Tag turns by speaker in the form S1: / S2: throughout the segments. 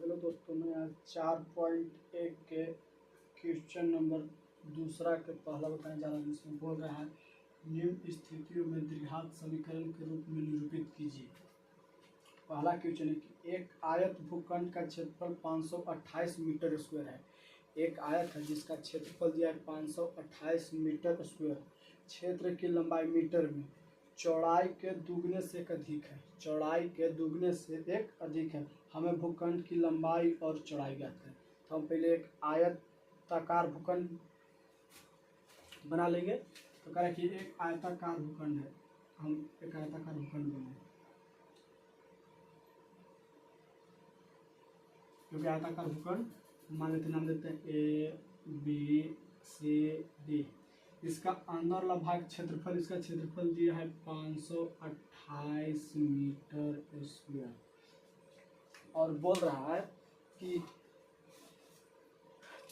S1: Hello दोस्तों, मैं आज 4.1 के क्वेश्चन नंबर दूसरा के पहला बताने जा रहा हूँ, जिसमें बोल रहा है निम्न स्थितियों में द्विघात समीकरण के रूप में निरूपित कीजिए। पहला क्वेश्चन है कि एक आयत भूखंड का क्षेत्रफल 528 मीटर स्क्वायर है। एक आयत है जिसका क्षेत्रफल दिया है 528 मीटर स्क्वायर। क्षेत्र की लंबाई मीटर में, चौड़ाई के दुगने से एक अधिक है। चौड़ाई के दुगने से एक अधिक है। हमें भूखंड की लंबाई और चौड़ाई ज्ञात करें। तो हम पहले एक आयताकार भूखंड बना लेंगे। तो कह रहे कि एक आयताकार भूखंड है, हम एक आयताकार भूखंड बनाएं, क्योंकि आयताकार भूखंड मान लेते, नाम देते हैं ए बी सी डी। इसका अंदर वाला भाग क्षेत्रफल, इसका क्षेत्रफल दिया है 528 मीटर स्क्वायर और बोल रहा है कि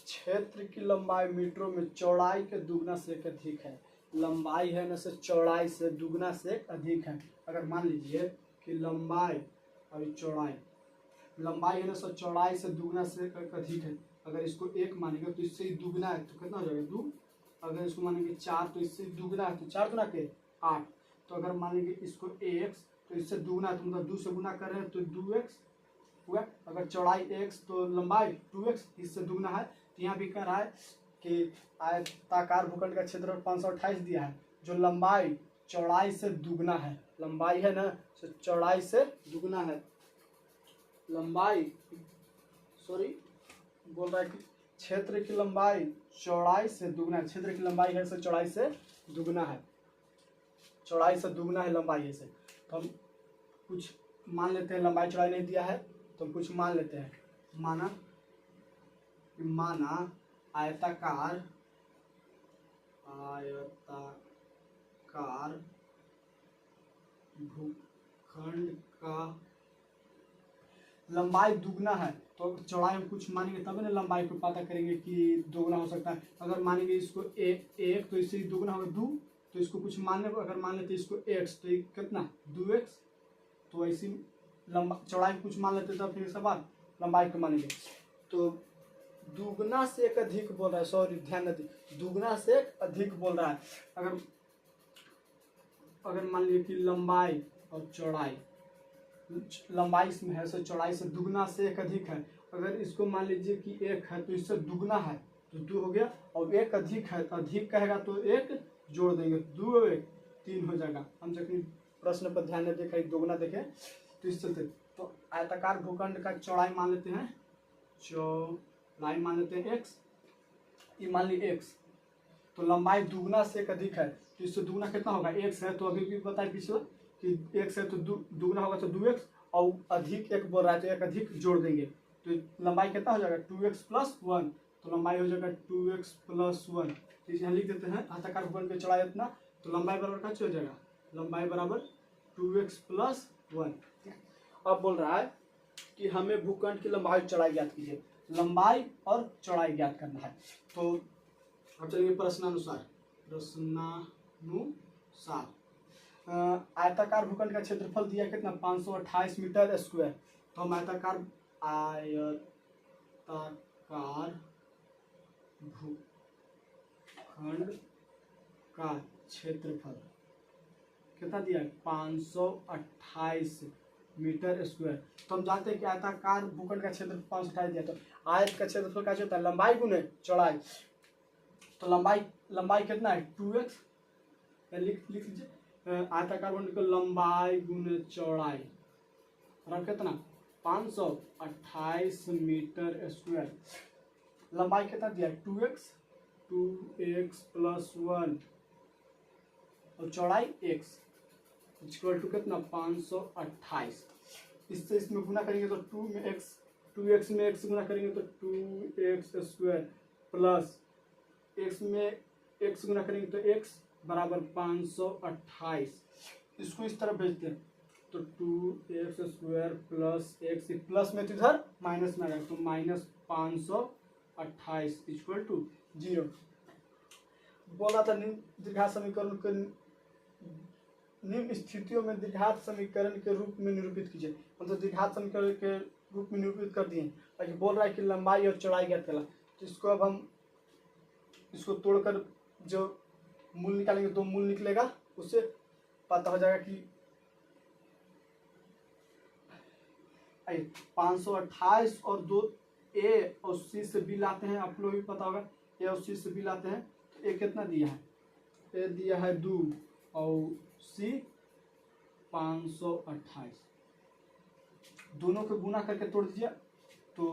S1: क्षेत्र की लंबाई मीटरों में चौड़ाई के दुगना से एक अधिक है। लंबाई है ना से चौड़ाई से दुगना से अधिक है। अगर मान लीजिए कि लंबाई और चौड़ाई, लंबाई है ना सो चौड़ाई से दुगना से एक अधिक है। अगर इसको एक मानेंगे तो इससे दुगना है तो कितना हो जाएगा 2। अगर इसको मानेंगे 4 तो इससे दुगना है तो 4 गुना के 8। तो अगर मानेंगे इसको x तो इससे दुगना है तो मतलब 2 से गुना कर रहे हैं तो 2x हुआ। अगर चौड़ाई x तो लंबाई 2x, इससे दुगना है। तो यहाँ भी कह रहा है कि आयताकार भूखंड का क्षेत्रफल 528 दिया है, जो लंबाई चौड़ाई से दुगना है। लंबाई है ना तो चौड़ाई से दुगना है। लंबाई बोल रहा है कि क्षेत्र की लंबाई चौड़ाई से दुगना है। क्षेत्र की लंबाई है से चौड़ाई से दुगना है। चौड़ाई से दुगना है लंबाई से। तो हम कुछ मान लेते हैं। लंबाई चौड़ाई नहीं दिया है तो हम कुछ मान लेते हैं। माना आयताकार भूखंड का लंबाई दुगना है तो चौड़ाई हम कुछ मानेंगे तब ना लंबाई को पता करेंगे कि दुगना हो सकता है। अगर मानेंगे इसको एक तो इससे दुगना होगा 2, तो इसको कुछ मानने को अगर मान लेते इसको x तो कितना 2x। तो ऐसी लंबा चौड़ाई कुछ मान लेते तब फिर सब बात लंबाई को मानेंगे। तो दुगना से एक अधिक बोल रहा है, सॉरी ध्यान न दी, दुगना से एक अधिक बोल रहा है। अगर मान लीजिए कि लंबाई और चौड़ाई, लंबाई इसमें है तो चौड़ाई से दुगना से एक अधिक है। अगर इसको मान लीजिए कि 1 है तो इससे दुगना है तो 2 हो गया, और 1 अधिक है तो अधिक कहेगा तो 1 जोड़ देंगे, 2 और 1 3 हो जाएगा। हम जब प्रश्न पर ध्यान देखें, दुगना देखें तो इस चलते। तो आयताकार भूखंड का चौड़ाई मान लेते हैं, चौड़ाई मान लेते हैं x, ये मान ली x। तो लंबाई दुगना से एक अधिक है तो इससे दुगना कितना होगा, x है तो अभी भी बताए पिछला कि x है तो दुगना होगा तो 2x, और अधिक एक बोल रहा है तो एक अधिक जोड़ देंगे तो लंबाई कितना हो जाएगा 2x + 1। तो लंबाई हो जाएगा 2x + 1। तो इसे हम लिख देते हैं आयताकार भूखंड की चौड़ाई इतना, तो लंबाई बराबर क्या हो जाएगा, लंबाई बराबर 2x + 1। अब बोल रहा है कि हमें भूखंड की लंबाई चौड़ाई ज्ञात कीजिए। लंबाई और चौड़ाई ज्ञात करना है। तो अब चलिए प्रश्नानुसार आयताकार भूखंड का क्षेत्रफल दिया कितना 528 मीटर स्क्वायर। तो हम आयताकार भूखंड का क्षेत्रफल कितना दिया है 528 मीटर स्क्वायर। तो हम जानते हैं कि आयताकार भूखंड का क्षेत्रफल 528 दिया। तो आयत का क्षेत्रफल क्या होता है, लंबाई गुने चौड़ाई। तो लंबाई कितना है 2x, लिख लीजिए आयताकार भूखंड की लंबाई गुने चौड़ाई और कितना 528 मीटर स्क्वायर। लंबाई कितना दिया 2x + 1 और चौड़ाई x इक्वल टू कितना 528। इससे इसमें गुना करेंगे तो 2x में x गुना करेंगे तो 2x² प्लस x में x गुना करेंगे तो x बराबर 528। इसको इस तरफ भेजते हैं तो 2x² प्लस x, प्लस में तो इधर माइनस में आ जाएगा तो -528 इक्वल टू 0। बोला था द्विघात समीकरण के निम्न स्थितियों में द्विघात समीकरण के रूप में निरूपित कीजिए। मतलब द्विघात समीकरण के रूप में निरूपित कर दिए। और ये बोल रहा है कि लंबाई और चौड़ाई ज्ञात करना। तो इसको अब हम इसको तोड़कर जो मूल निकालेंगे तो मूल निकलेगा, उससे पता हो जाएगा कि 528 और 2 ए और सी से बी लाते हैं, आप लोग भी पता होगा ए और सी से बी लाते हैं। तो ए कितना दिया है, ए दिया है 2 और सी 528, दोनों को गुना करके तोड़ दीजिए। तो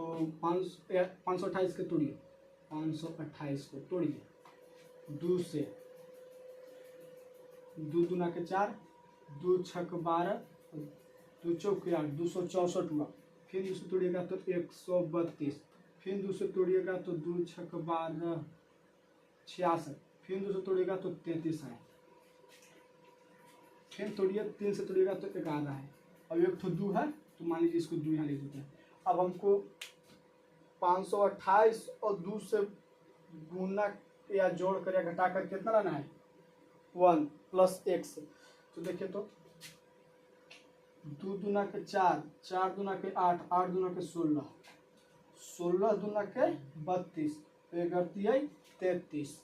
S1: 528 के तोड़िए, 528 को तोड़िए 2 से, 2 दूना के 4, 2 छक 12, 2 चौक 8, 264 हुआ। फिर दूसरे तोड़िएगा तो 132, फिर दूसरे तोड़िएगा तो 2 छक 12 66, फिर दूसरे तोड़िएगा तो 33 है, फिर तोड़िए 3 से तोड़िएगा तो 11 है। अब एक तो 2 है तो मान लीजिए इसको 2 यहाँ लिख देते हैं। अब हमको 528 और 2 से गुना या जोड़ कर या घटा कर कितना लाना है, 1 प्लस x। तो देखिए तो 2 दूना के 4, 4 दूना के 8, 8 दूना के 16, 16 दूना के 32, तो 33,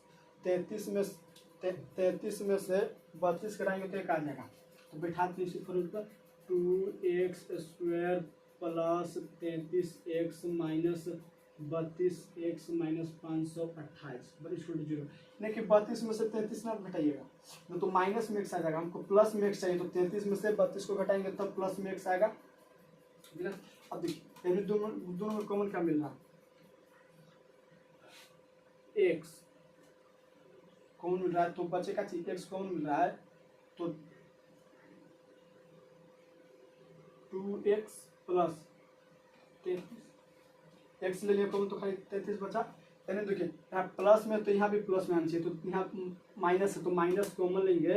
S1: 33 में से 32 कराएंगे तो एक आ जाएगा। तो बैठा दीजिए इसी फॉर्मूले पर, 2x² plus 33x minus 32x minus 528 बराबर 0। यानी कि 32 में से 33 ना घटाइएगा, नहीं तो माइनस में x आ जाएगा। हमको प्लस में x चाहिए, तो 33 में से 32 को घटाएंगे तब प्लस में x आएगा। अब देखिए दोनों में कॉमन क्या मिल रहा है, x कॉमन मिल रहा है, तो बचेगा चीज x कॉमन मिल रहा है, तो 2x प्लस 33, x ले लिया कॉमन तो खाली 33 बचा। यानी देखिए यहाँ प्लस में, तो यहाँ भी प्लस में आना चाहिए, तो यहाँ माइनस है तो माइनस कॉमन लेंगे,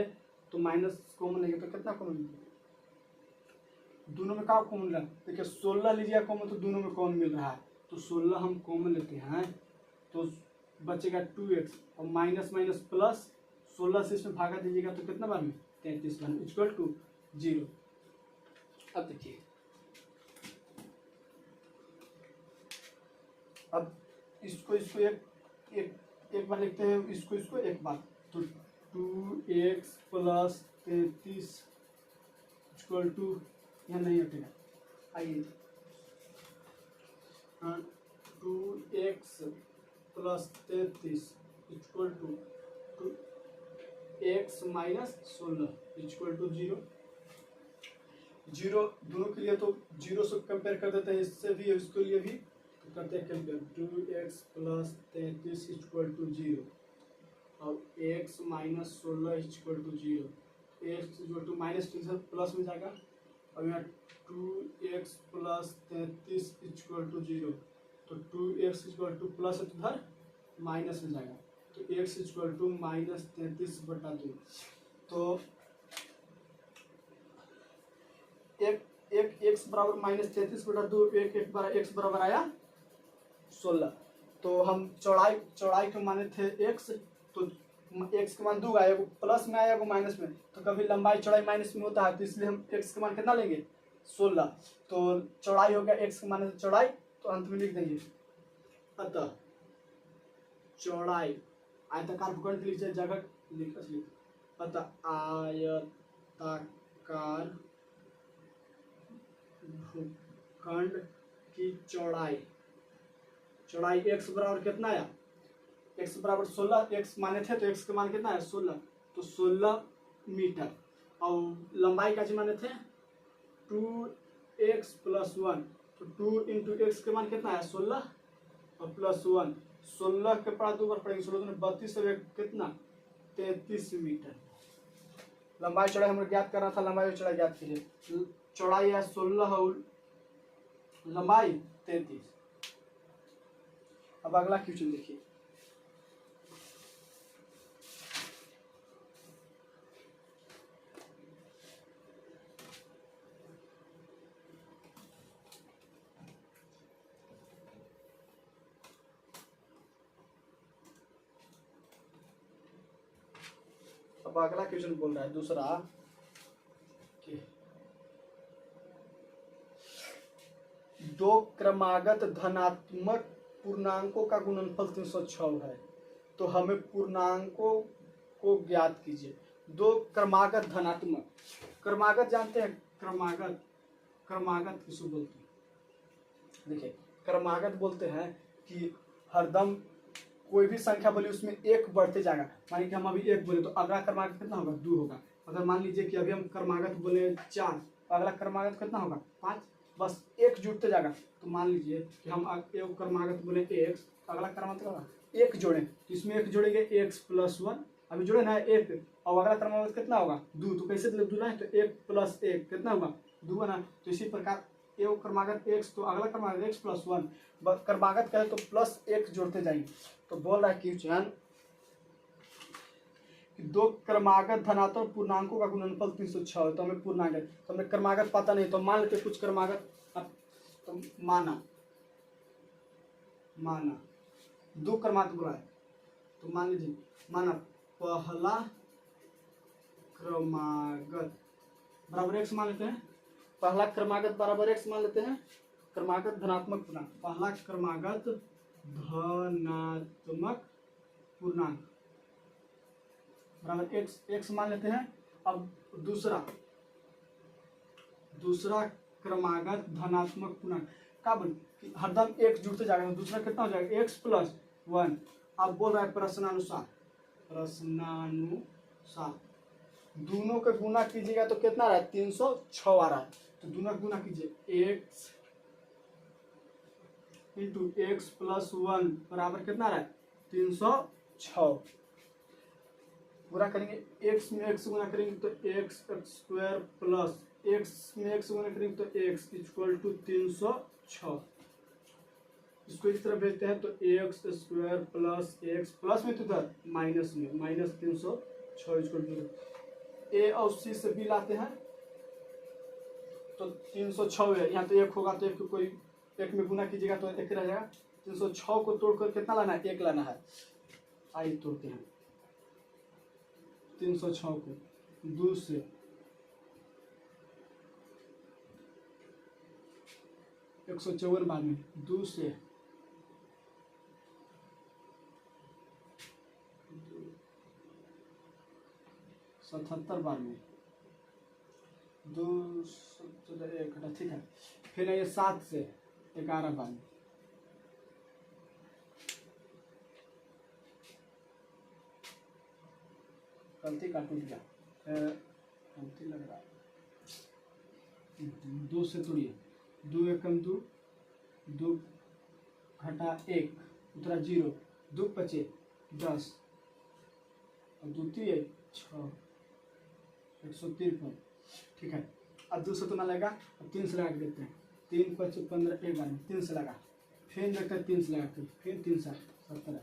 S1: तो माइनस कॉमन लेंगे तो कितना कॉमन मिलेगा, दोनों में क्या कॉमन रहा है, देखिए 16 लीजिए कॉमन तो दोनों में कॉमन मिल रहा है, तो 16 हम कॉमन लेते हैं तो बचेगा 2x और माइनस माइनस प्लस, 16 से इसमें भागा दीजिएगा तो कितना बार में 33 बार में इक्वल टू 0। अब देखिए अब इसको एक बार लिखते हैं, इसको एक बार, तो 2x प्लस 33 इक्वल टू, यहाँ नहीं हटेगा, आइए 2x plus 33 equal to 2x minus 16 equal to 0। 0 दोनों के लिए तो 0 से कंपेयर कर देते हैं, इससे भी इसके लिए भी तो करते हैं compare, 2x plus 33 equal to 0 और x minus 16 equal to 0, x equal to minus plus में जाएगा, और यहाँ 2x प्लस 33 इक्वल टू 0, तो 2x इक्वल टू प्लस है तो इधर माइनस में जाएगा, तो x इक्वल टू माइनस 33/2। तो एक x बराबर माइनस 33/2, एक x बराबर आया 16। तो हम चौड़ाई के माने थे x, तो x के मान 2 आया, प्लस में आया माइनस में, तो कभी लंबाई चौड़ाई माइनस में होता है, तो इसलिए हम x के मान कितना लेंगे 16। तो चौड़ाई हो गया x के मान से चौड़ाई, तो अंत में लिख देंगे अतः चौड़ाई आयताकार भूखंड के लिए जगह अतः आयताकार भूखंड की चौड़ाई x बराबर कितना आया, x बराबर 16, x माने थे तो x का मान कितना है 16, तो 16 मीटर, और लंबाई का जी माने थे 2x प्लस 1, तो 2 इंटू एक्स के मान कितना है 16 और प्लस 1, 16 के पास 2 बार पड़ेंगे, 16 में 32 से कितना 33 मीटर। लंबाई चौड़ाई हमें ज्ञात करना था, लंबाई और चौड़ाई ज्ञात कीजिए, चौड़ाई है 16 और लंबाई 33। अब अगला क्वेश्चन देखिए, अब अगला क्वेश्चन बोल रहा है दूसरा कि दो क्रमागत धनात्मक पूर्णांकों का गुणनफल 306 है। तो हमें पूर्णांकों को ज्ञात कीजिए। दो क्रमागत धनात्मक, क्रमागत जानते हैं, क्रमागत, क्रमागत किसको बोलते हैं? देखिए क्रमागत बोलते हैं कि हरदम कोई भी संख्या बोली उसमें एक बढ़ते जाएगा। मानिए कि हम अभी एक बोले तो अगला क्रमागत कितना होगा? 2 होगा। अगर मान लीजिए कि अभी हम क्रमागत बोले 4 तो अगला क्रमागत कितना होगा? 5। बस एक जुड़ते जाएगा। तो मान लीजिए कि हम एक क्रमागत बोले x, अगला क्रमागत होगा एक जोड़े, तो इसमें एक जोड़ेंगे x + 1, अभी जोड़े ना एक, और अगला क्रमागत कितना होगा? 2। तो कैसे दूना है? तो 1 + 1 कितना होगा? 2 है ना। तो इसी प्रकार एक क्रमागत x तो अगला क्रमागत x + 1, क्रमागत कहे तो +1 जोड़ते जाएंगे। तो बोल रहा है कि दो क्रमागत धनात्मक पूर्णांकों का गुणनफल 306 है। तो हमें पूर्णांक, तो हमें क्रमागत पता नहीं, तो मान लेते कुछ क्रमागत, तो माना दो क्रमागत बोला है, तो मान लीजिए माना पहला क्रमागत बराबर x मान लेते हैं, पहला क्रमागत बराबर x मान लेते हैं, क्रमागत धनात्मक पूर्णांक, पहला क्रमागत धनात्मक पूर्णांक बराबर x मान लेते हैं। अब दूसरा क्रमागत धनात्मक पूर्णांक का बन हरदम एक जुड़ते जाएगा, तो दूसरा कितना हो जाएगा? x + 1। अब बोल रहा है प्रश्नानुसार दोनों का गुना कीजिएगा तो कितना रहा है? 306 आ रहा है। तो दोनों का गुना कीजिए, x × x + 1 बराबर कितना रहा है? 306। पूरा करेंगे, x में x गुना करेंगे तो x² प्लस x में x गुना करेंगे तो x = 306। इसको इस तरफ भेजते हैं तो x² प्लस x प्लस में तो इधर माइनस में -306 = a और c से b लाते हैं तो 306 है। यहाँ तो एक होगा तो एक कोई एक में गुना कीजिएगा तो एक रह जाएगा। 306 को तोड़कर कितना लाना है? 1 लाना है। आइए तोड़ते हैं 306 को 2 से, एक 154 बार में 2 से 77 बार में 2 1 ठीक है। फिर ये 7 से 11 बार में, गलती का टूट गया, गलती लग रहा है। 2 से तोड़िए, 2 एकम 2, 2 घटा 1 उतरा 0, 2 बचे 10 और 2 3 6, 153। ठीक है। अब 2 से तो ना लगा, अब 3 से लगा के देखते हैं। 3 5 15 11 3 से लगा, फिर देखते हैं 3 से लगा के, फिर 3 से 17।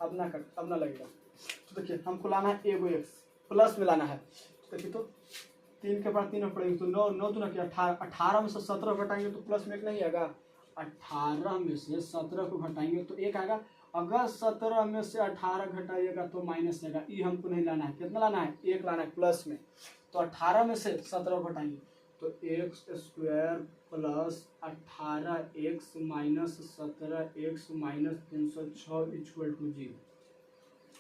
S1: अब ना लगेगा। तो देखिए हमको लाना है एगो x प्लस में लाना है। तो देखिए तो 3 के बाद 3 में पड़ेंगे तो 9 तो 18 में से 17 घटाएंगे तो प्लस में 1 नहीं आएगा। 18 में से 17 को घटाएंगे तो 1 आएगा। अगर 17 में से 18 घटाइएगा तो माइनस आएगा। ये हमको नहीं लाना है। कितना लाना है? 1 लाना है प्लस में। तो 18 में से 17 घटाएंगे तो x² plus 18x minus 17x minus 306 = 0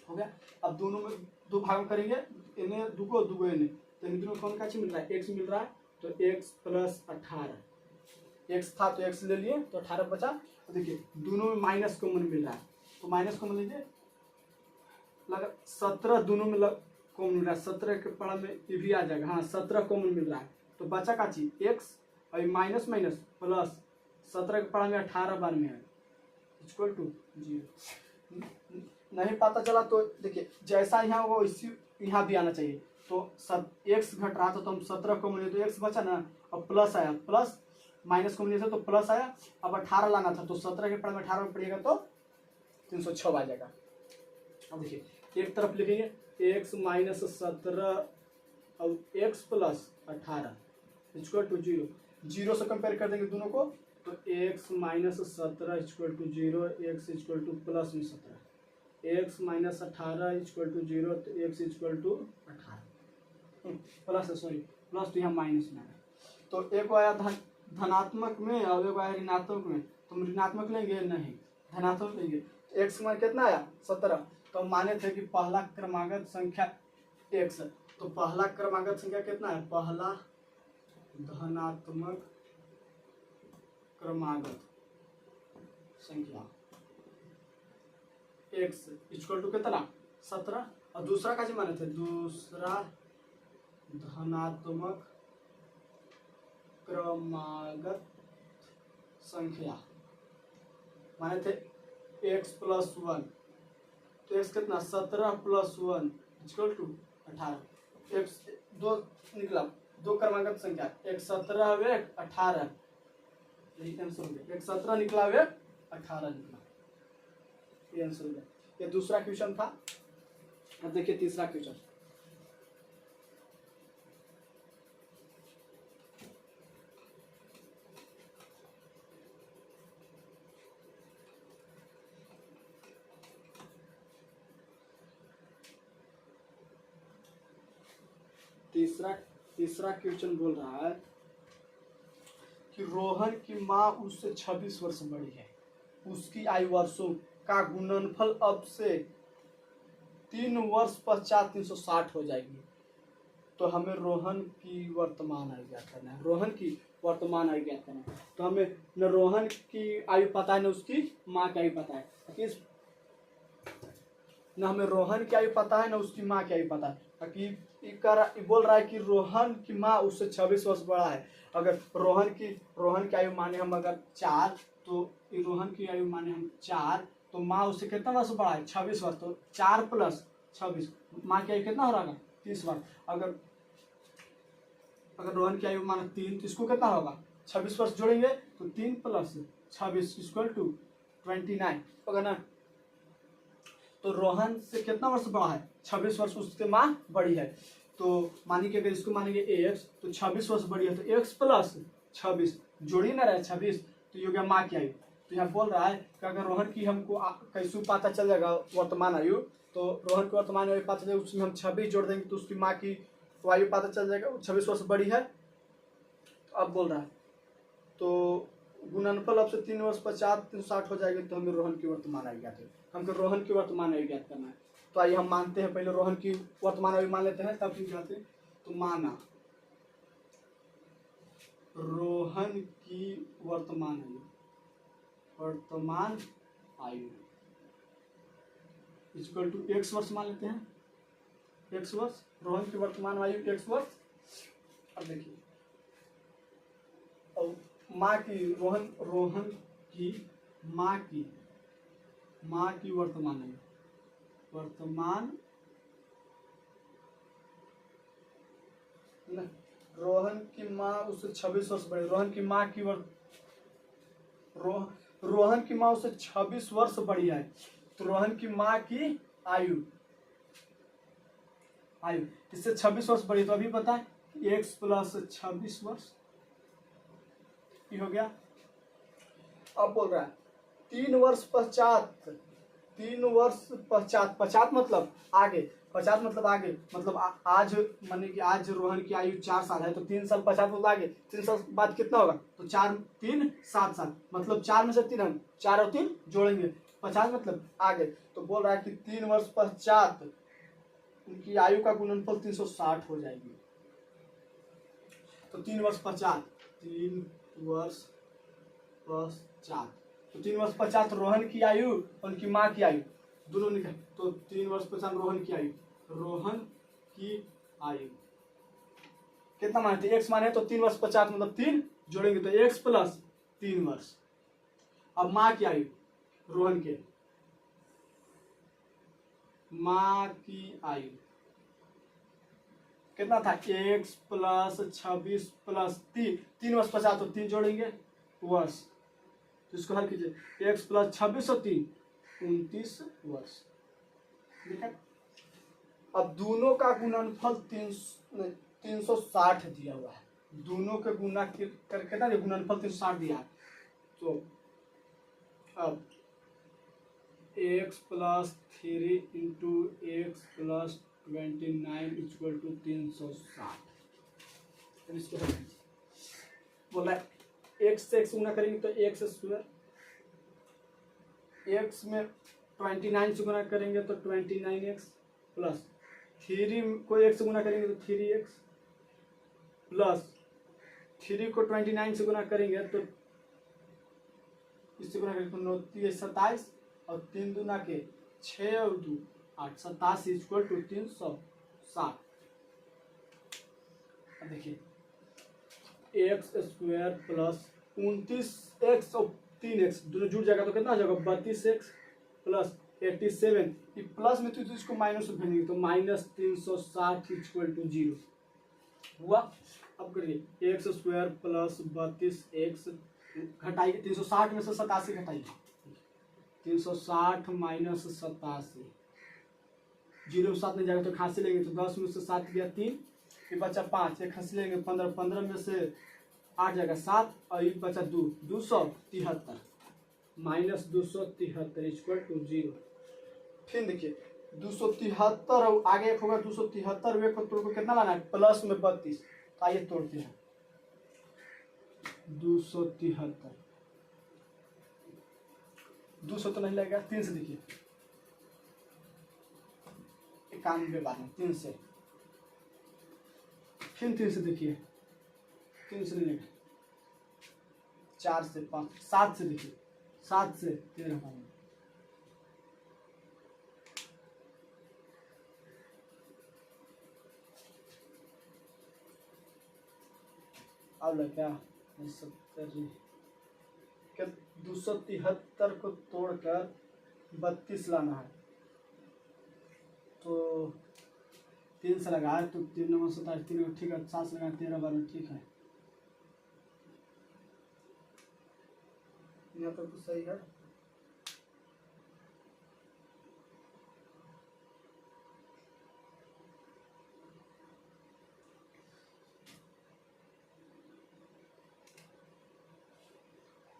S1: हो गया। अब दोनों में 2 भाग करेंगे, इन्हें दुगो इन्हें, तो इन दोनों कौन का चीज मिल रहा है? x मिल रहा है। तो x + 18, x था तो x ले लिए तो 18 बचा। तो देखिए दोनों में माइनस कॉमन मिल रहा है, तो माइनस कॉमन लीजिए, लगा 17 दोनों में कॉमन मिल रहा है। 17 के पड़ा में ये भी आ जाएगा। हाँ 17 कॉमन मिल रहा है। तो बचा का चीज x और माइनस माइनस प्लस 17 के पड़ा में 18 बार में है = 0। नहीं पता चला तो देखिए जैसा यहाँ होगा वैसे यहाँ भी आना चाहिए। तो x घट रहा था तो हम 17 कॉमन लिए तो x बचा ना, और प्लस आया, प्लस माइनस कॉमन लिए तो प्लस आया। अब 18 लाना था तो 17 के पड़ में 18 में पड़ेगा तो 306 आ जाएगा। अब देखिए एक तरफ लिखेंगे x माइनस 17 और x प्लस 18 = 0। 0 से कंपेयर कर देंगे दोनों को तो x माइनस 17 = 0, x = प्लस में 17, x माइनस 18 = 0 तो x = 18 प्लस, सॉरी प्लस तो यहाँ माइनस में आया। तो एक आया धनात्मक में और एक आया ऋणात्मक में, तुम ऋणात्मक लेंगे नहीं धनात्मक लेंगे। तो x मान कितना आया 17। तो हम माने थे कि पहला क्रमागत संख्या x, तो पहला क्रमागत संख्या कितना है, पहला धनात्मक क्रमागत संख्या x इक्वल टू कितना 17। और दूसरा का माने थे, दूसरा धनात्मक क्रमागत संख्या माने थे x प्लस 1। तो x कितना 17 प्लस 1 इक्वल टू 18। x दो निकला, दो क्रमागत संख्या, एक 17 व एक 18, यही आंसर हो गया। एक 17 निकला व 18 निकला, ये आंसर हो गया। ये दूसरा क्वेश्चन था। अब देखिए तीसरा क्वेश्चन। तीसरा क्वेश्चन बोल रहा है कि रोहन की माँ उससे 26 वर्ष बड़ी है, उसकी आयु वर्षों का गुणनफल अब से 3 वर्ष पश्चात 360 हो जाएगी। तो हमें रोहन की वर्तमान आयु ज्ञात करना है, रोहन की वर्तमान आयु ज्ञात करना है। तो हमें न रोहन की आयु पता है न उसकी माँ की आयु पता है, न हमें रोहन की आयु पता है न उसकी माँ की आयु पता है। बोल रहा है कि रोहन की माँ उससे 26 वर्ष बड़ा है। अगर रोहन की आयु माने हम अगर 4, तो रोहन की आयु माने हम 4, तो माँ उससे कितना वर्ष बड़ा है 26 वर्ष। तो 4 प्लस 26, माँ की आयु कितना हो रहा है 30 वर्ष। अगर रोहन की आयु माने 3, तो इसको कितना होगा 26 वर्ष जोड़ेंगे तो 3 प्लस 26 इक्वल टू 29 होगा ना। तो रोहन से कितना वर्ष बड़ा है 26 वर्ष, उससे माँ बड़ी है। तो मानिए कि अगर इसको मानेंगे x, तो 26 वर्ष बड़ी है, तो x प्लस 26 जोड़ी ना रहे 26, तो ये हो गया माँ की आयु। तो यहाँ बोल रहा है कि अगर रोहन की हमको कैसे पता चल जाएगा वर्तमान आयु, तो रोहन की वर्तमान आयु पता चलेगा, उसमें हम 26 जोड़ देंगे तो उसकी माँ की आयु पता चल जाएगा, 26 वर्ष बड़ी है। अब बोल रहा है तो गुणनफल अब से 3 वर्ष पश्चात 360 हो जाएगी। तो हमें रोहन की वर्तमान आयु ज्ञात है, हमको रोहन की वर्तमान आयु ज्ञात करना है। तो आइए हम मानते हैं, पहले रोहन की वर्तमान आयु मान लेते हैं तब फिर जाते हैं। तो माना रोहन की वर्तमान आयु इक्वल टू x वर्ष मान लेते हैं, x वर्ष, रोहन की वर्तमान आयु x वर्ष। अब देखिए और माँ की रोहन की माँ की वर्तमान आयु, रोहन की माँ उससे 26 वर्ष बड़ी, रोहन की माँ उससे 26 वर्ष बड़ी है। तो रोहन की माँ की आयु इससे 26 वर्ष बड़ी, तो अभी पता है x प्लस 26 वर्ष ये हो गया। अब बोल रहा है 3 वर्ष पश्चात, 50 मतलब आगे, 50 मतलब आगे, मतलब आज माने कि आज रोहन की आयु 4 साल है, तो 3 साल 50 मतलब आगे, 3 साल बाद कितना होगा, तो 4 3 7 साल, मतलब 4 में से 3 हम 4 और 3 जोड़ेंगे, 50 मतलब आगे। तो बोल रहा है कि 3 वर्ष पश्चात उनकी आयु का गुणनफल 360 हो जाएगी। तो 3 वर्ष पश्चात, तो 3 वर्ष पश्चात रोहन की आयु उनकी माँ की आयु दोनों निकल, तो 3 वर्ष पश्चात रोहन की आयु कितना माने थे, x माने तो 3 वर्ष पश्चात मतलब 3 जोड़ेंगे तो x प्लस 3 वर्ष। अब माँ की आयु, रोहन के माँ की आयु कितना था, x प्लस 26 प्लस 3 वर्ष पश्चात, तो 3 जोड़ेंगे वर्ष, तो इसको हल कीजिए, x प्लस 26 और 3 29 वर्ष। ठीक है। अब दोनों का गुणनफल 360 दिया हुआ है, दोनों के गुणा करके ना गुणनफल 360 दिया है। तो अब x plus 3 into X plus 29 equal to 360, इसको बोला एक्स से एक्स गुना करेंगे तो एक्स स्क्वायर, एक्स में 29 से गुना करेंगे तो 29x प्लस 3 को एक्स से गुना करेंगे तो 3x प्लस 3 को 29 से गुना करेंगे तो इससे गुना करेंगे तो 9 3 27 और 3 दूना के 6 और 2 8 27 इक्वल टू 360। देखिए एक्स स्क्वायर प्लस 29x और 3x दोनों जुड़ जाएगा तो कितना हो जाएगा 32x प्लस 87, ये प्लस में तो इसको माइनस में भेजेंगे तो माइनस 360 इक्वल टू 0 हुआ। अब करिए एक्स स्क्वायर प्लस 32x घटाइए 360 में से 87 घटाइए 360 माइनस 87 0 7 में जाएगा तो खांसी लेंगे तो 10 में से 7 गया 3, ये बचा 5, एक खांसी लेंगे 15, 15 में से 8 जाएगा 7 और ये बचा 2 273 माइनस 273 इक्वल टू 0। फिर देखिए 273 और आगे एक होगा 273 एक को कितना लाना है प्लस में 32, तो आइए तोड़ते हैं 273 200 तो नहीं लगेगा 3 से, देखिए 91 बार 3 से, फिर 3 से देखिए 3 से नहीं लगेगा 4 से 5 7 से, देखिए 7 से 13 बार अब क्या 273 को तोड़कर 32 लाना है तो 3 से लगाए तो 3 9 27 3 ठीक है 7 से लगाए 13 बार में ठीक है, यहाँ तक तो सही है।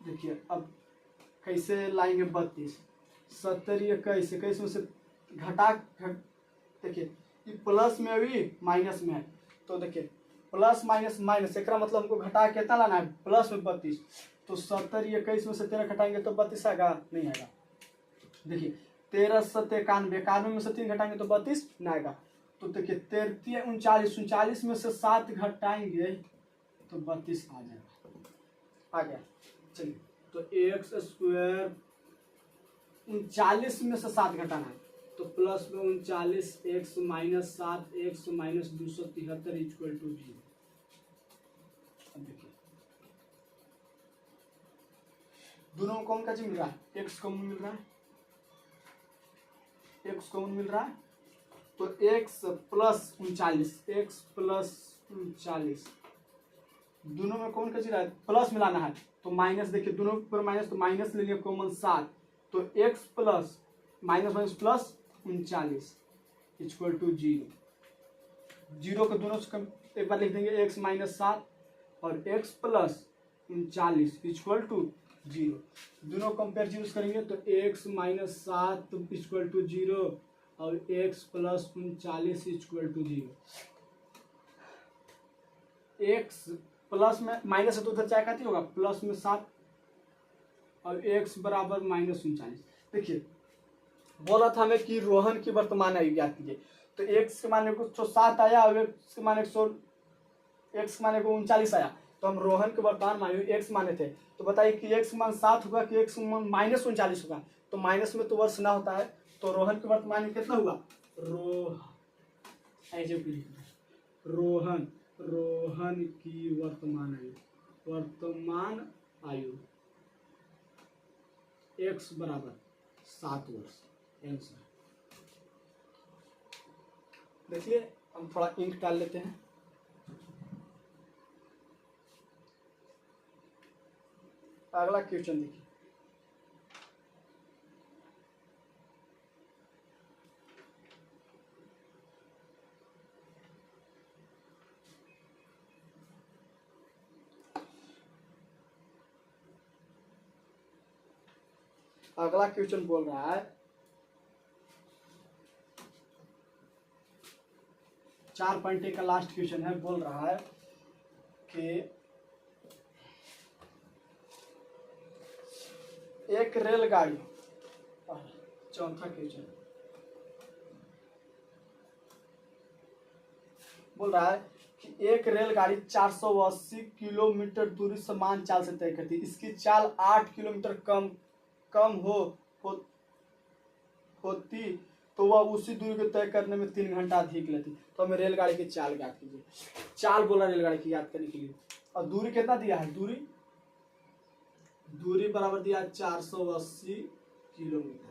S1: देखिए अब कैसे लाएंगे 32 70 21 21 में से देखिए ये प्लस में अभी माइनस में है तो देखिए प्लस माइनस माइनस एक मतलब हमको घटा कितना लाना है प्लस में 32, तो 70 21 में से 13 घटाएंगे तो 32 आएगा नहीं आएगा। देखिए 13 7 91 91 में से 3 घटाएंगे तो 32 नहीं आएगा, तो देखिए 33 39 39 में से 7 घटाएंगे तो 32 आ जाएगा, आ गया। चलिए तो एक्स स्क्वायर 39 में से 7 घटाना है तो प्लस में 39 X minus 7 X minus 273 equal to 0। अब देखिए दोनों में कौन का चीज मिल रहा है एक्स कॉमन मिल रहा है, एक्स कॉमन मिल रहा है तो एक्स प्लस 39 एक्स प्लस 39 दोनों में कौन का चीज है प्लस मिलाना है तो माइनस, देखिए दोनों पर माइनस तो माइनस ले लिया कॉमन 7 तो X plus minus minus plus 39 equal to 0। 0 को दोनों से एक बार लिख देंगे एक्स माइनस 7 और एक्स प्लस 39 इक्वल टू 0। दोनों कंपेयर यूज करेंगे तो एक्स माइनस 7 इक्वल टू 0 और X plus 39 equal to 0। X plus में माइनस है तो उधर चाहे कहती होगा प्लस में 7 और एक्स बराबर माइनस 39। देखिए बोला था हमें कि रोहन की वर्तमान आयु ज्ञात कीजिए, तो एक्स के माने को 7 आया और एक्स के माने 39 आया, तो हम रोहन के वर्तमान आयु एक्स माने थे, तो बताइए कि एक्स मान 7 होगा कि एक्स मान माइनस 39 होगा, तो माइनस में तो वर्ष ना होता है, तो रोहन के वर्तमान आयु कितना हुआ रोहन की वर्तमान आयु एक्स बराबर 7 वर्ष आंसर। देखिए हम थोड़ा इंक डाल लेते हैं। अगला क्वेश्चन देखिए, अगला क्वेश्चन बोल रहा है 4.1 का लास्ट क्वेश्चन है, बोल रहा है कि एक रेलगाड़ी, चौथा क्वेश्चन बोल रहा है कि एक रेलगाड़ी 480 किलोमीटर दूरी समान चाल से तय करती है, इसकी चाल 8 किलोमीटर कम होती तो वह उसी दूरी को तय करने में 3 घंटा अधिक लेती। तो हमें रेलगाड़ी की चाल याद कीजिए, चाल बोला रेलगाड़ी की याद करने के लिए। और दूरी कितना दिया है, दूरी बराबर दिया है 480 किलोमीटर।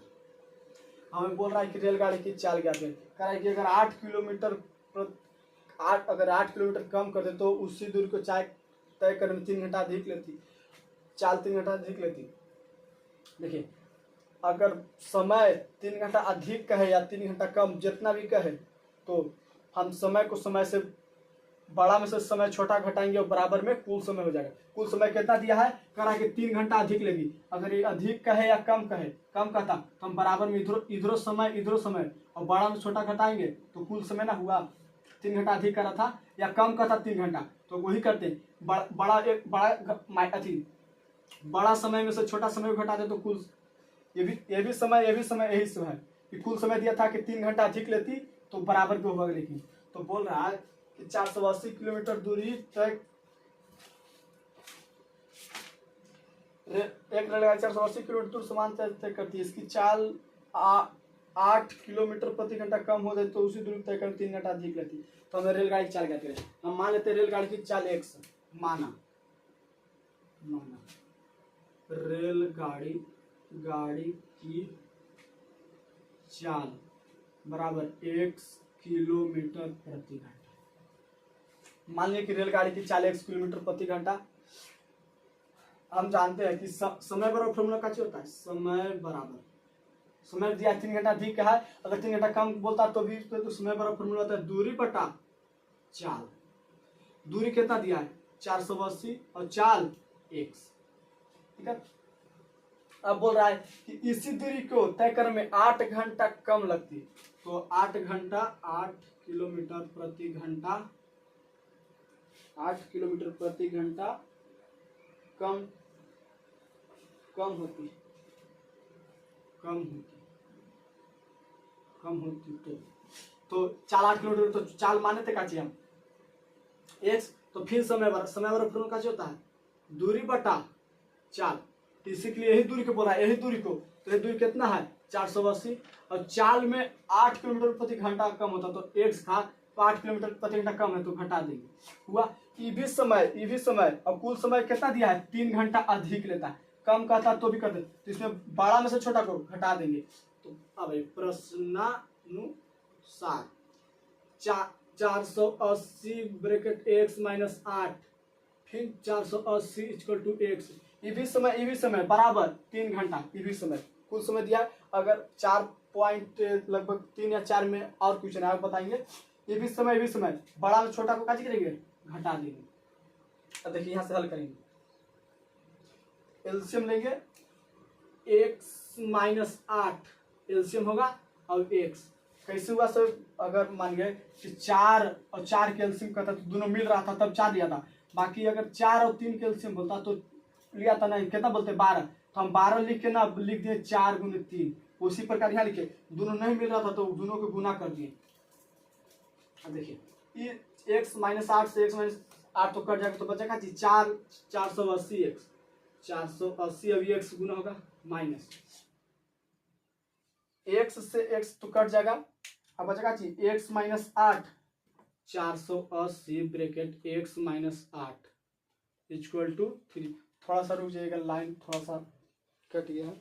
S1: हमें बोल रहा है कि रेलगाड़ी की चाल ज्ञात करें, कह रहा है कि अगर 8 किलोमीटर कम कर दे तो उसी दूरी को चाय तय करने में 3 घंटा अधिक लेती, चाल 3 घंटा अधिक लेती। देखिए अगर समय 3 घंटा अधिक कहे या 3 घंटा कम, जितना भी कहे, तो हम समय को समय से बड़ा में से समय छोटा घटाएंगे और बराबर में कुल समय हो जाएगा। कुल समय कितना दिया है, कह रहा है कि 3 घंटा अधिक लेगी। अगर ये अधिक कहे या कम कहे, कम कहता तो हम बराबर में इधरो समय और बड़ा में छोटा घटाएंगे तो कुल समय ना हुआ। 3 घंटा अधिक कर रहा था या कम कहता 3 घंटा, तो वही करते बड़ा समय में से छोटा समय को घटाते तो कुल ये भी समय यही समय कि कुल समय दिया था कि 3 घंटा अधिक लेती तो बराबर के होगा। लेकिन तो बोल रहा है कि 480 किलोमीटर दूरी तय, एक रेलगाड़ी 480 किलोमीटर दूर समान तय करती है, इसकी चाल 8 किलोमीटर प्रति घंटा कम हो जाए तो उसी दूरी तय कर 3 घंटा अधिक लेती। तो हमें रेलगाड़ी की चाल कहते हैं। हम मान लेते हैं रेलगाड़ी की चाल x माना रेलगाड़ी की चाल बराबर 1 किलोमीटर प्रति घंटा। मान लिया कि रेलगाड़ी की चाल 1 किलोमीटर प्रति घंटा। हम जानते हैं कि समय बराबर फॉर्मूला का क्या होता है, समय दिया 3 घंटा अधिक का है, अगर 3 घंटा कम बोलता तो भी तो समय बराबर फॉर्मूला होता है दूरी बटा चाल। दूरी कितना दिया है 480 और चाल x, ठीक है। अब बोल रहा है कि इसी दूरी को तय करने में 8 घंटा कम लगती, तो 8 किलोमीटर प्रति घंटा 8 किलोमीटर प्रति घंटा कम होती तो चाल 8 किलोमीटर, तो चाल माने थे का चाहिए हम x, तो फिर समय बराबर का होता है दूरी बटा चाल। तो इसीलिए यही दूरी को बोला है, यही दूरी को, तो ये दूरी कितना है 480 और चाल में 8 किलोमीटर प्रति घंटा कम होता तो x था, तो 8 किलोमीटर प्रति घंटा कम है तो घटा देंगे। हुआ ई भी समय और कुल समय कितना दिया है 3 घंटा अधिक लेता है, कम कहता तो भी कर दे, तो इसमें बड़ा में से छोटा को घटा देंगे। तो अब प्रश्नानुसार 480 ब्रैकेट x माइनस 8 फिर 480 इक्वल टू x, ये भी समय बराबर 3 घंटा, ये भी समय कुल समय दिया। अगर 4 पॉइंट लगभग 3 या 4 में और कुछ नहीं आप बताएंगे, ये भी समय बड़ा में छोटा को क्या करेंगे घटा देंगे। अब देखिए यहाँ से हल करेंगे, एलसीएम लेंगे x माइनस 8 एलसीएम होगा और x कैसे हुआ सर, अगर मान गए कि 4 और 4 के एलसीएम का था तो दोनों मिल रहा था तब 4 दिया था, बाकी अगर 4 और 3 के एलसीएम बोलता तो लिया था नहीं, कितना बोलते 12, तो हम 12 लिख के ना लिख दिए 4 गुने 3, उसी प्रकार यहाँ लिखे दोनों नहीं मिल रहा था तो दोनों को गुना कर दिए। अब देखिए ये x माइनस 8 से x माइनस 8 तो कट जाएगा तो बचेगा 480 x 480 अभी x गुना होगा माइनस x से x तो कट जाएगा, अब बचेगा x minus 8 480 bracket x minus 8 equal to 3। थोड़ा सा रुक जाइएगा, लाइन थोड़ा सा कट गया है।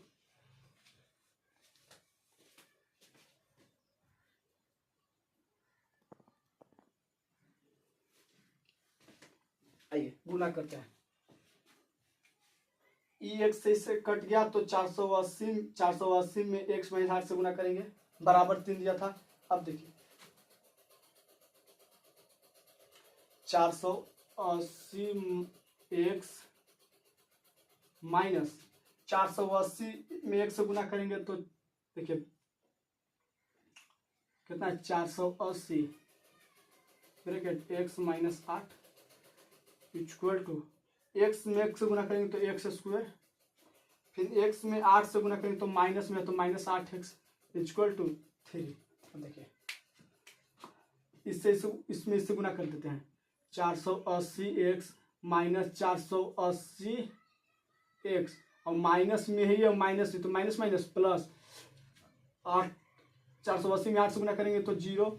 S1: आइए गुना करते हैं, x से कट गया तो 480 में x माइनस 8 से गुना करेंगे, बराबर 3 दिया था। अब देखिए 480 x माइनस 480 में 1 से गुना करेंगे तो देखिए कितना है 480 bracket x minus 8 equal to x में 1 से गुना करेंगे तो x स्क्वायर फिर एक्स में 8 से गुना करेंगे तो माइनस में, तो -8x इक्वल टू 3। देखिए इसमें इससे गुना कर देते हैं। 480x माइनस 480x और माइनस में ही और माइनस में, तो माइनस माइनस प्लस 8, 480 में 8 से गुना करेंगे तो 0,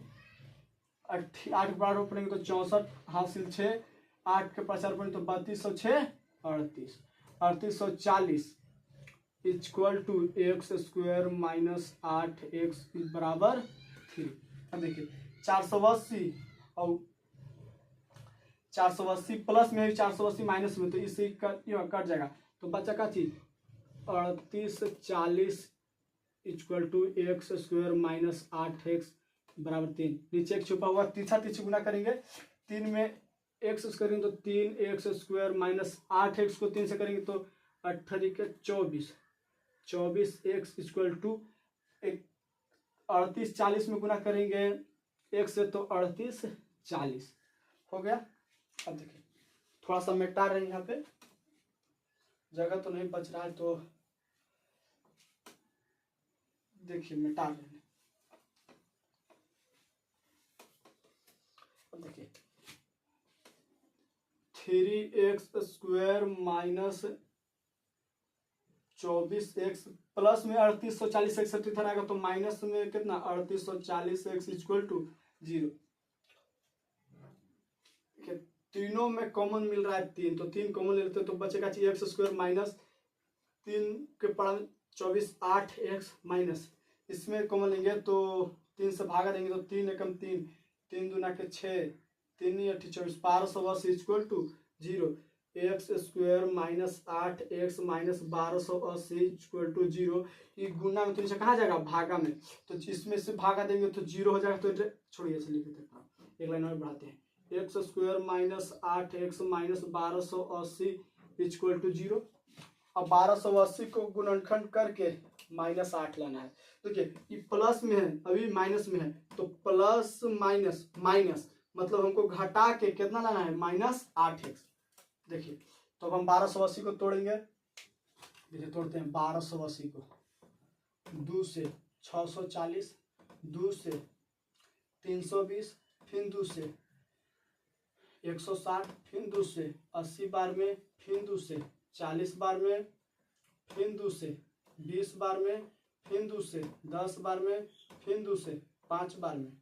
S1: 8 के बराबर पड़ेंगे तो 64 हासिल 6, 8 के प्रचार पड़ेंगे तो 3206 38, 3840 equal to X square minus 8x बराबर 3। अब देखिए 480 और 480 प्लस में 480 माइनस में, तो इससे कट जाएगा तो बचा का चीज 3840 equal to X square minus 8x बराबर 3। नीचे एक छुपा हुआ तीसरा तीसरी गुना करेंगे, 3 में x करेंगे तो 3x स्क्वायर माइनस 8x को 3 से करेंगे तो 18 के 24, 24x इक्वल टू 3840 में गुना करेंगे x से तो 3840 हो गया। अब देखिए थोड़ा सा मिटा रहे हैं, यहाँ पे जगह तो नहीं बच रहा है तो देखिए मिटा रहे हैं। अब देखिए 3x square minus 24x plus में 3840x इधर आएगा तो माइनस में कितना 3840x इक्वल टू 0। तीनों में कॉमन मिल रहा है 3, तो 3 कॉमन ले लेते तो बचेगा एक्स स्क्वायर माइनस 3 के पड़ा 24 8x माइनस, इसमें कॉमन लेंगे तो 3 से भागा देंगे तो 3 एकम 3, 3 दूना के 6, 3 8 24 1280 equal to 0। X square minus 8x minus 1280 equal to 0। ये गुना में तो नीचे कहाँ जाएगा भागा में, तो इसमें से भागा देंगे तो 0 हो जाएगा। तो छोड़िए चलिए एक लाइन और बढ़ाते हैं। X square minus 8x minus 1280 equal to 0। अब 1280 को गुणनखंड करके माइनस 8 लाना है। देखिए ये प्लस में है अभी माइनस में है, तो प्लस माइनस माइनस मतलब हमको घटा के कितना लाना है माइनस 8x। देखिए तो अब हम 1280 को तोड़ेंगे, देखिए तोड़ते हैं 1280 को 2 से 640, 2 से 320, फिर 2 से 160, फिर 2 से 80 बार में, फिर 2 से 40 बार में, फिर 2 से 20 बार में, फिर 2 से 10 बार में, फिर 2 से 5 बार में,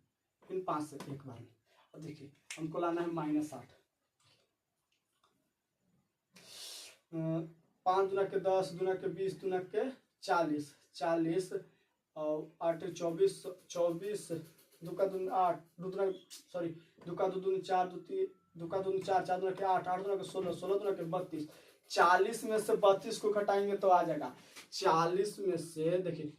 S1: फिर 5 से 1 बार में। अब देखिए हमको लाना है माइनस 8। 5 दूना के 10, दूना के 20, दूना के 40, 40 और 8 24, 24 दुका दून 8, दूना सॉरी दुका दून 4, दुका दून 4, 4 दूना के 8, 8 दूना के 16, 16 दूना के 32। 40 में से 32 को घटाएंगे तो आ जाएगा 40 में से देखिए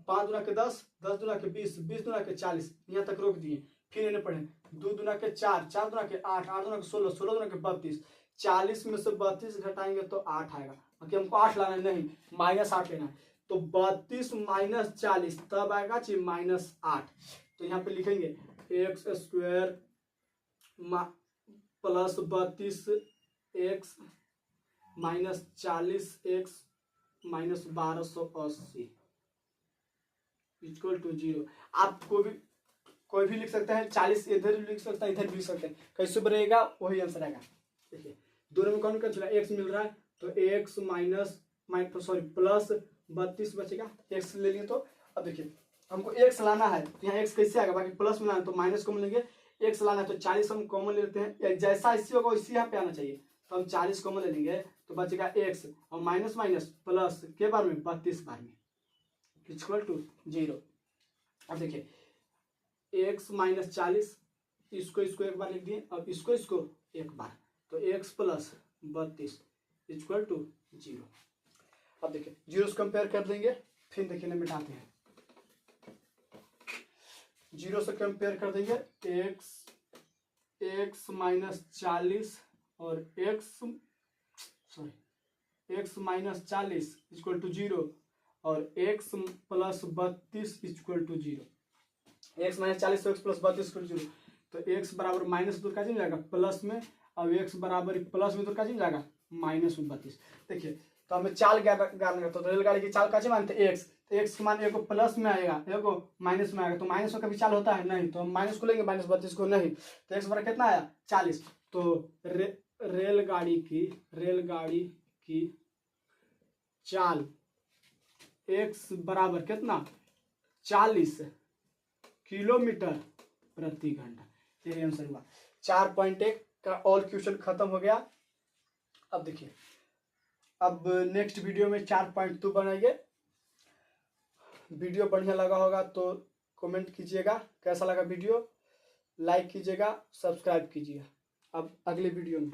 S1: 5 दूना के 10, 10 दूना के 20, 20 दूना के 40, यहाँ तक रोक दिए। फिर इन्हें पढ़े 2 दूना के 4, 4 दूना के 8, 8 दूना के 16, 16 दूना के 32। 40 में से 32 घटाएंगे तो 8 आएगा, क्योंकि हमको 8 लाना है नहीं माइनस 8 लेना है। तो 32 माइनस 40 तब आएगा जी माइनस 8। तो यहाँ पे लिखेंगे X square plus 32x minus 40x minus 1280 equal to 0। आप कोई भी लिख सकते हैं, 40 इधर भी लिख सकता है, इधर भी लिख सकते हैं, कैसे बनेगा वही आंसर आएगा। देखिए दोनों में कौन चला x मिल रहा है तो x माइनस सॉरी प्लस 32 बचेगा, x ले लिए। तो अब देखिए हमको x लाना है तो यहाँ x कैसे आएगा, बाकी प्लस में लाना है तो माइनस कॉमन लेंगे, x लाना है तो 40 हम कॉमन लेते हैं, जैसा इसी होगा इसी यहाँ पे आना चाहिए। तो हम 40 कॉमन ले लेंगे तो बचेगा x और माइनस माइनस प्लस के बार में 32 बार में इक्वल टू 0। अब देखिए x माइनस 40 इसको एक बार लिख दिए, अब इसको एक बार, तो x प्लस 32 इक्वल टू 0। अब देखिए 0 से कंपेयर कर देंगे, फिर देखिए मिटाते हैं। 0 से कंपेयर कर देंगे x माइनस 40 और x माइनस 40 इक्वल टू 0 और x plus 32 equal to 0। x minus 40 तो x प्लस 32 इक्वल टू 0, तो x बराबर माइनस दूर का चिन्ह जाएगा प्लस में, और x बराबर प्लस में दूर का चिन्ह जाएगा माइनस में 32। देखिए तो हमें चाल ज्ञान करता, तो रेलगाड़ी की चाल कैसे मानते एक्स, तो एक्स का मान एगो प्लस में आएगा एगो माइनस में आएगा, तो माइनस में कभी चाल होता है नहीं, तो हम माइनस को लेंगे, -32 को नहीं, तो एक्स बराबर कितना आया 40। तो रेलगाड़ी की चाल एक्स बराबर कितना 40 किलोमीटर प्रति घंटा। यही आंसर हुआ। 4.1 का ऑल क्वेश्चन खत्म हो गया। अब देखिए, अब नेक्स्ट वीडियो में 4.2 बनाएंगे। वीडियो बढ़िया लगा होगा तो कमेंट कीजिएगा, कैसा लगा वीडियो, लाइक कीजिएगा, सब्सक्राइब कीजिएगा। अब अगले वीडियो में